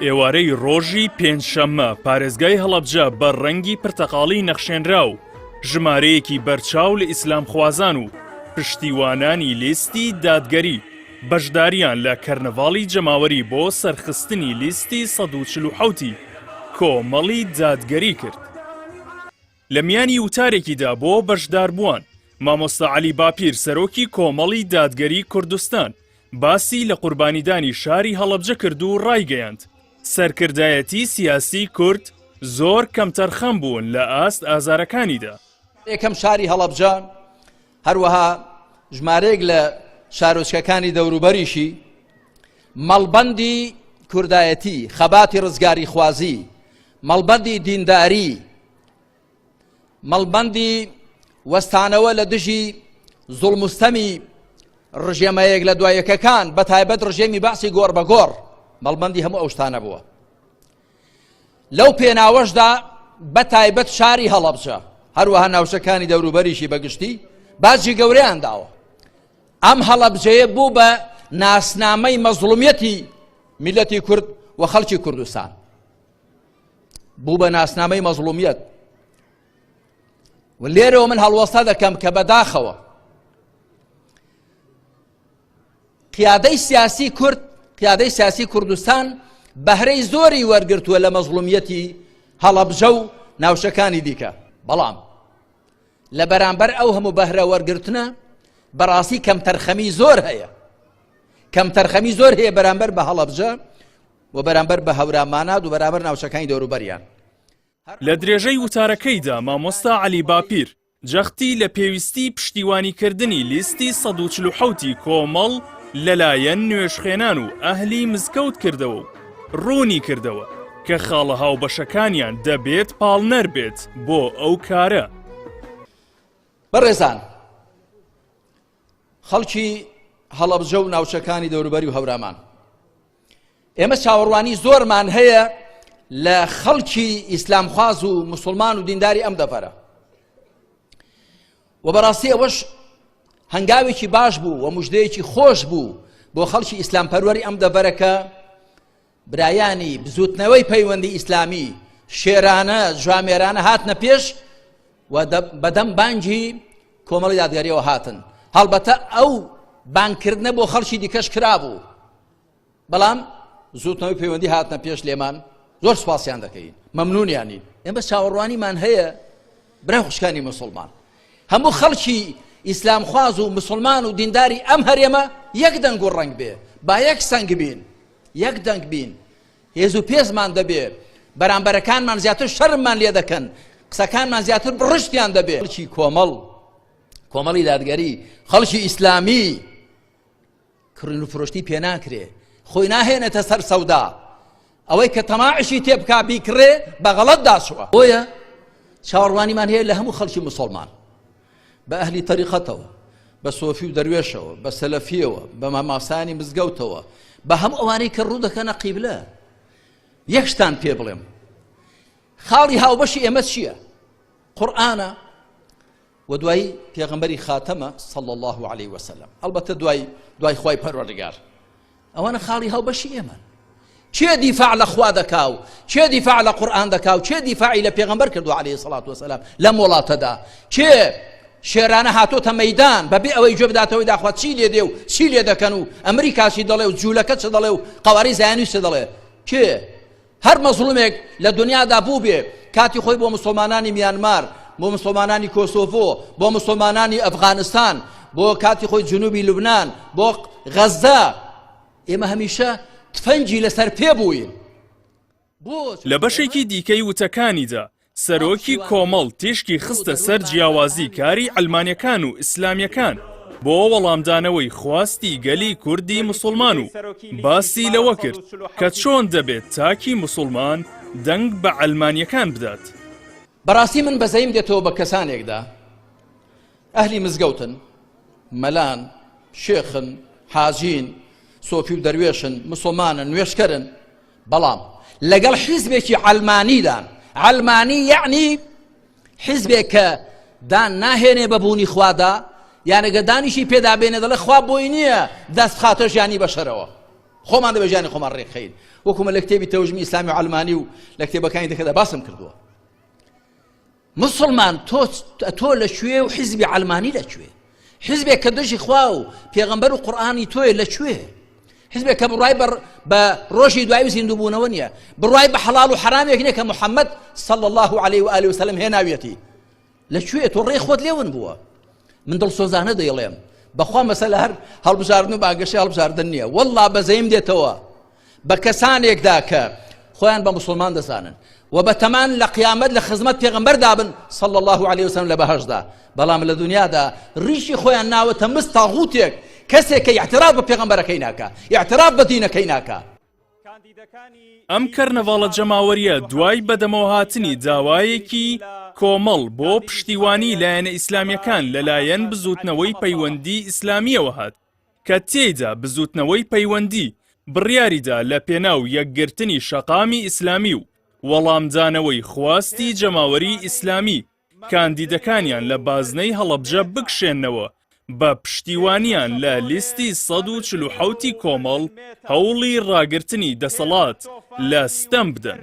ئێوارەی ڕۆژی پێنجشەممە پارێزگای هەڵەبجە بە ڕەنگی پرتەقاڵی نەخشێنرا و ژمارەیەکی بەرچاو لە ئیسلام خوازان و پشتیوانانی لیستی دادگەری بەشداریان لە کەرنەڤاڵی جەماوەری بۆ سەرخستنی لیستی 147 کۆمەڵی دادگەری کرد. لە میانی وتارێکیدا بۆ بەشداربووان مامۆستا عەلی باپیر سەرۆکی کۆمەڵی دادگەری کوردستان باسی لە قوربانیدانی شاری هەڵەبجە کرد و ڕایگەیاند سەرکردایەتی سیاسی کورد زۆر کەمتەرخەم بوون لە ئاست ئازارەکانیدا. یەکەم شاری هەڵەبجە هەروەها ژمارەیەک لە شارۆچکەکانی دەوروبەریشی مەڵبەندی کوردایەتی، خەباتی ڕزگاری خوازی، مەڵبەندی دینداری، مەڵبەندی وەستانەوە لە دژی زوڵمستەمی ڕژێمەیەک لە دوایەکەکان بە تایبەت ڕژێمی باسی گۆڕ بە گۆڕ مەڵبەندی هەموو ئەو شتانە بووە. لەو پێناوەشدا بە تایبەت شاری هەڵەبجە هەروەها ناوچەکانی دەوروبەریشی بەگشتی باجی گەورەیان داوە. ئەم هەڵەبجەیە بوو بە ناسنامەی مەزڵومیەتی میلەتی کورد و خەڵکی کوردستان، بوو بە ناسنامەی مەزڵومیەت. و لێرەوە من هەڵوەستا دەکەم کە بەداخەوە قیادەی سیاسی کورد، قیادەی سیاسی کوردستان بەهرەی زۆری وەرگرتووە لە مەزڵومیەتی هەڵەبجە و ناوچەکانی دیکە، بەڵام لە بەرامبەر ئەو هەموو بەهرە وەرگرتنە بەڕاستی کەمتەرخەمی زۆر هەیە، کەمتەرخەمی زۆر هەیە بەرامبەر بە هەڵەبجە و بەرامبەر بە هەورامانات و بەرامبەر ناوچەکانی دەوروبەریان. لە درێژەی وتارەکەیدا مامۆستا عەلی باپیر جەختی لە پێویستی پشتیوانیکردنی لیستی 147 کۆمەڵ لەلایەن نوێژخێنان و ئەهلی مزگەوت کردەوە و ڕوونی کردەوە کە خاڵە هاوبەشەکانیان دەبێت پاڵنەر بێت بۆ ئەو کارە. بەڕێزان، خەڵکی هەڵەبجە و ناوچەکانی دەوروبەری و هەورامان، ئێمە چاوەڕوانی زۆرمان هەیە لە خەڵکی ئیسلامخواز و مسلمان و دینداری ئەم دەفەرە و بەڕاستی ئەوەش هەنگاوێکی باش بوو و موژدەیەکی خۆش بوو بۆ خەڵکی ئیسلامپەروەری ئەم دەفەرەکە برایانی بزوتنەوەی پەیوەندی ئیسلامی شێرانە جوامێرانە هاتنە پێش و بەدەم بانگی کۆمەڵی دادگەریەوە هاتن. هەڵبەتە ئەو بانگکردنە بۆ خەڵکی دیکەش کرابوو، بەڵام زوتنەوەی پەیوەندی هاتنە پێش لێمان زۆر سوپاسیان دەکەین، مەمنونیانی. ئێمە چاوەڕوانیمان هەیە برای خوشکانی مسلمان، هەموو خەڵکی ئیسلام خواز و مسلمان و دینداری ئەم هەرێمە یەک دەنگ و ڕەنگ بێ، با یەک سەنگ بین، یەک دەنگ بین، هێز و پێزمان دەبێ، بەرامبەرەکانمان زیاتر شەرممان لێ دەکەن، قسەکانمان زیاتر بڕشتیان دەبێ. خەڵکی کۆمەڵی دادگەری، خەڵکی ئیسلامی کڕین و فرۆشتی پێ ناکرێ، خۆی ناهێنێتە سەر سەودا، ئەوەی کە تەماعشی تێبکا بیکڕێ بە غەڵەت داچووە. بۆیە چاوەڕوانیمان هەیە لە هەموو خەڵکی مسلمان، بە ئەهلی تەریقەتەوە، بە سۆفی و دەروێشەوە، بە سەلەفیەوە، بە ماماسانی مزگەوتەوە، بە هەموو ئەوانەی کە ڕوو دەکەنە قیبلە. یەک شتان پێ بڵێم، خاڵی هاوبەشی ئێمە چییە؟ قورئانە و دوای پێغەمبەری خاتەمە صلی الله عليه وسلم، هەڵبەتە دوای خوای پەروەردگار. ئەوانە خاڵی هاوبەشی ئێمەن. چێ دیفاع لە خوا دەکا و چێ دیفاع لە قورئان دەکا و چێ دیفاعی لە پێغەمبەر کردو عليه الصلاة والسلام لەم وڵاتەدا؟ چێ شێرانە هاتۆتە مەیدان بەبێ ئەوەی گوێ بداتەوەی داخوات چی لێ دێ و چی لێ دەکەن و ئەمریکاچی دەڵێ و جوولەکە چ دەڵێ و قەواری زایانی چ دەڵێ؟ کێ؟ هەر مەزڵومێک لە دنیادا بوو بێ کاتی خۆی بۆ مسلمانانی میانمار، بۆ مسلمانانی کۆسۆڤۆ، بۆ مسلمانانی ئەفغانستان، بۆ کاتی خۆی جنوبی لوبنان، بۆ غەزە، ئێمە هەمیشە تفەنگی لەسەر پێ بووین. لە بەشێکی دیکەی وتەکانیدا سەرۆکی کۆمەڵ تێشکی خستە سەر جیاوازی کاری ئەلمانیەکان و ئیسلامیەکان بۆ وەڵامدانەوەی خواستی گەلی کوردی مسلمان و باسی لەوە کرد کە چۆن دەبێت تاکی مسلمان دەنگ بە ئەلمانیەکان بدات. بەڕاستی من بەزەیم دێتەوە بە کەسانێکدا ئەهلی مزگەوتن، مەلان، شێخن، حاجین، سۆفی و دەروێشن، مسلمانن، نوێشکەرن، بەڵام لەگەڵ حیزبێکی ئەلمانیدان، ئەلمانی یعنی حیزبێک کە دان ناهێنێ بەبوونی خوادا، یانەگە دانیشی پێدا بێنێ دەڵێ خوا بۆی نییە دەست بخاتە ژیانی بەشەرەوە، خۆمان دەبێژانی خۆمان ڕێکخەین وەکومە لە کتێبی تەوژمی ئیسلامی و عەلمانی و لە کتێبەکانی دەکەدا باسم کردووە مسلمان تۆ لەکوێ و حیزبی عەلمانی لەکوێ حیزبێک کە دژی خوا و پێغەمبەر و قورئانی تۆیە لەکوێ حزبێک کە بڕای بە ڕۆژی دوای زیندووبوونەوە نییە بڕای بە حەڵاڵ و حرامێک نییە کە محەممەد صلى الله عليه وآله وسلم هێناویەتی لەکوێ تۆ ڕێی خۆت لێون بووە من دڵسۆزانە دەیڵێم بەخوا مەسەلە هەر هەڵبژاردن و باگەشی هەڵبژاردن نییە وەڵڵا بەزەیم دێتەوە بە کەسانێکدا کە خۆیان بە مسلمان دەزانن و بەتەمان لە قیامەت لە خزمەت پێغەمبەر دابن صلى الله عليه وسلم لە بەهەشدا بەڵام لە دنیادا ڕیشی خۆیان ناوەتە مست تاغوتێک کەسێک کە اعتراف بە پێغەمبەرەکەی ناکە اعتراف بە دینەکەی ناکە ئەم کەرنەڤاڵە جەماوەریە دوای بەدەمەوە هاتنی داوایەکی کۆمەڵ بۆ پشتیوانی لایەنە ئیسلامیەکان لەلایەن بزوتنەوەی پەیوەندی ئیسلامیەوە هات کە تێیدا بزوتنەوەی پەیوەندی بڕیاریدا لە پێناو یەکگرتنی شەقامی ئیسلامی و وەڵامدانەوەی خواستی جەماوەری ئیسلامی کاندیدەکانیان لە بازنەی هەڵەبجە بکشێنەوە بە پشتیوانیان لە لیستی 147 کۆمەڵ هەوڵی ڕاگرتنی دەسەڵات لە ستەم بدەن.